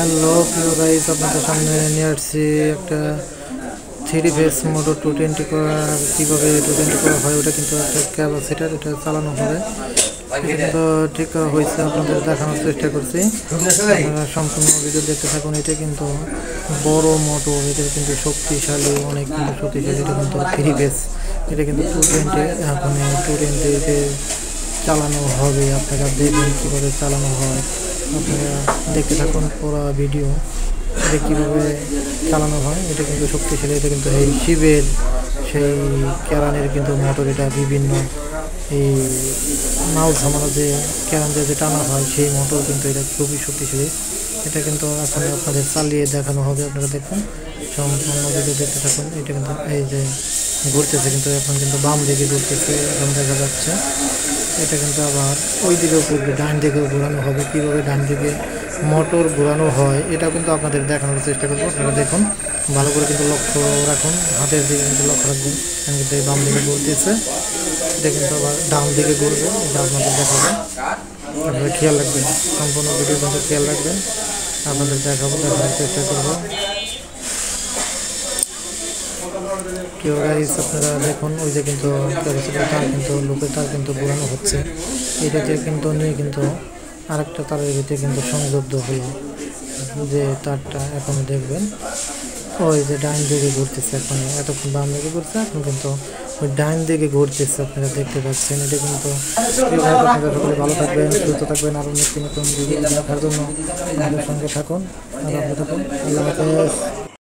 Hello প্রিয় guys, আপনাদের সামনে নিয়ে আসছি একটা 3 ফেজ মোটর 220 করা। কীভাবে 220 করা হয় ওটা কিন্তু একটা ক্যাপাসিটার, এটা চালানো হবে। এটা কিন্তু ঠিক করা হয়েছে, আপনাদের দেখানোর চেষ্টা করছি। আপনারা সম্পূর্ণ ভিডিও দেখতে থাকুন। এটা কিন্তু বড় মোটর, এটা কিন্তু শক্তিশালী, অনেক কিন্তু শক্তিশালী। এটা কিন্তু 3 ফেজ, এটা কিন্তু 220 এখন 220-তে চালানো হবে। আপনারা দেখবেন কীভাবে চালানো হয়, আপনারা দেখতে থাকুন পুরো ভিডিও। এটা কীভাবে চালানো হয়, এটা কিন্তু শক্তিশালী। এটা কিন্তু এই শিবের সেই ক্যারানের কিন্তু মোটর। এটা বিভিন্ন এই মাল ঝামানো যে ক্যারান যে টানা হয় সেই মোটর, কিন্তু এটা খুবই শক্তিশালী। এটা কিন্তু এখন আপনাদের চালিয়ে দেখানো হবে, আপনারা দেখুন সম্পূর্ণ ভিডিও দেখতে থাকুন। এটা কিন্তু এই যে ঘুরতেছে, কিন্তু এখন কিন্তু বাম দিকে ঘুরতেছে, এখন দেখা যাচ্ছে। এটা কিন্তু আবার ওই দিকেও ঘুরবে, ডান দিকেও ঘোরানো হবে। কীভাবে ডান দিকে মোটর ঘোরানো হয় এটা কিন্তু আপনাদের দেখানোর চেষ্টা করবো। আপনারা দেখুন ভালো করে, কিন্তু লক্ষ্য রাখুন, হাতের দিকে কিন্তু লক্ষ্য রাখবেন। কিন্তু বাম দিকে ঘুরতেছে, এটা কিন্তু আবার ডান দিকে ঘুরবে, এটা আপনাদের দেখাবো। আপনারা খেয়াল রাখবেন, সম্পূর্ণ ভিডিও কিন্তু খেয়াল রাখবেন, আপনাদের দেখাবো, দেখানোর চেষ্টা করবো। কেউ গাইস আপনারা দেখুন, ওই যে কিন্তু ক্যাপাসিটার তার কিন্তু লোকের তার কিন্তু ঘোরানো হচ্ছে। এটাতে কিন্তু নিয়ে কিন্তু আরেকটা তারের ভিতরে কিন্তু সংযুক্ত হলো, যে তারটা এখন দেখবেন ওই যে ডাইন দিকে ঘুরতেছে। এখন এতক্ষণ বাম দিকে ঘুরছে, এখন কিন্তু ওই ডাইন দিকে ঘুরতেছে, আপনারা দেখতে পাচ্ছেন। এটা কিন্তু আপনারা সকলে ভালো থাকবেন, সুস্থ থাকবেন। আরও নতুন নতুন ভিডিও দেখার জন্য আমাদের সঙ্গে থাকুন, আর ভালো থাকুন। আল্লাহ হাফেজ।